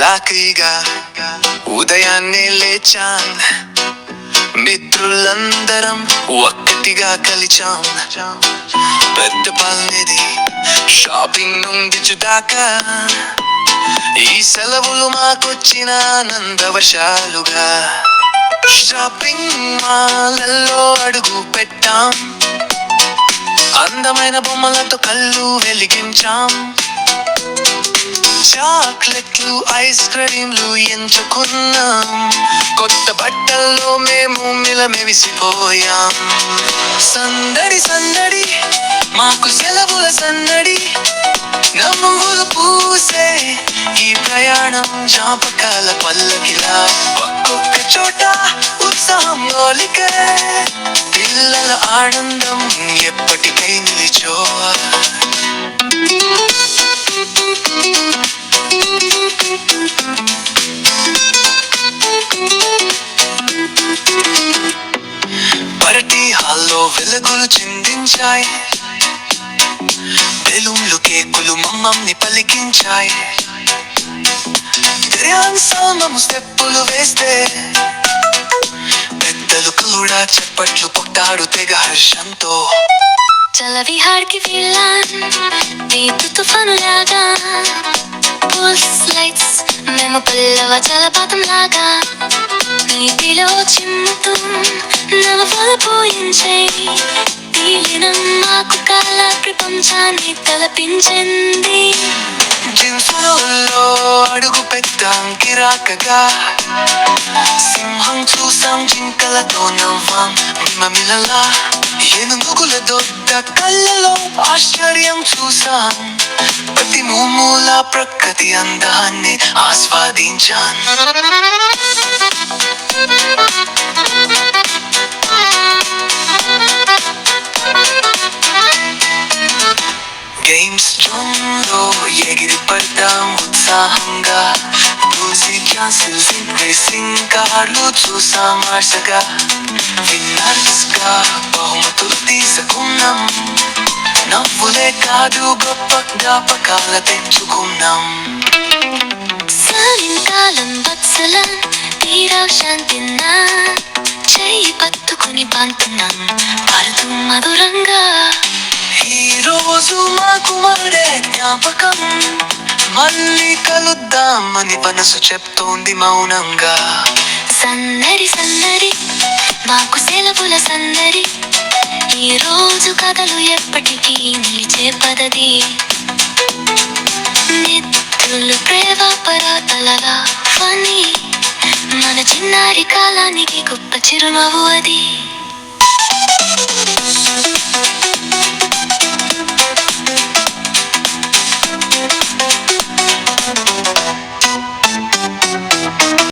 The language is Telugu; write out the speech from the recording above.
హ్యాపీగా ఉదయాన్నే లేచాం, మిత్రులందరం ఒక్కటిగా కలిచాం. పెద్ద పల్నిది షాపింగ్ నుండి చుదాకా, ఈ సెలవులు మాకొచ్చిన ఆనందవశాలుగా. షాపింగ్ మాల్లో అడుగు పెట్టాం, అందమైన బొమ్మలతో కళ్ళు వెలిగించాం. చాక్లెట్లు ఐస్ క్రీంలు ఎంచుకున్నాం, కొత్త బట్టల్లో మేము మిలమెవిసిపోయాం. సందడి సందడి మాకు సెలవుల సందడి, నవ్వులు పూసే ఈ ప్రయాణం జ్ఞాపకాల పల్లకిలా. ఒక్కొక్క చోట ఉత్సాహం లోలికే, పిల్లల ఆనందం ఎప్పటికై నిలిచో. పార్టీ హాల్లో వెలుగులు చిందించాయి, బెలూన్లు కేకులు మమ్మల్ని పలికించాయి. ధ్యానము స్టెప్పులు వేస్తే పెద్దలు కూడా చప్పట్లు కొట్టాడు తెగ హర్షంతో. చల విహార్కి వెళ్ళాం రీతు తుఫాను లాగా, పూల్స్ లైట్స్ మేము పల్లవ జలపాతం లాగా. నీటిలో చిమ్ముతూ నవ్వులు పూయించే తీలినం మాకు కళ ప్రపంచాన్ని తలపించింది. జిన్సులో అడుగు పెట్టాం కిరాకగా, సింహం చూసాం జింకలతో నవ్వాం మిమమిలలా. ఏనుగుల దొడ్డ కళ్ళలో ఆశ్చర్యం చూసాం, ప్రతి మూల ప్రకృతి అందాన్ని ఆస్వాదించాం. గేమ్స్ జోన్లో ఎగిరి పడ్డాం ఉత్సాహంగా, మ్యూజిక్ క్లాసెస్ రేసింగ్ కార్లు చూసాం ఆశగా. విన్నర్స్ గా బహుమతులు తీసుకున్నాం, నవ్వులే కాదు గొప్ప జ్ఞాపకాల తెచ్చుకున్నాం. సాయంకాలం వత్సలం తీరా శాంతిన్నా, చెయ్యి పట్టుకుని పంతున్నాం పాడుతూ మధురంగా. ఈ రోజు మాకు మరే జ్ఞాపకం, మళ్ళీ కలుద్దామని మనసు చెప్తోంది మౌనంగా. సందడి సందడి మాకు సెలవుల సందడి, ఈ రోజు కథలు ఎప్పటికీ నిలిచే పదది. నిత్యులు ప్రేమ పరాతలలా ఫనీ, మన చిన్నారి కాలానికి గొప్ప చిరునవ్వు అది.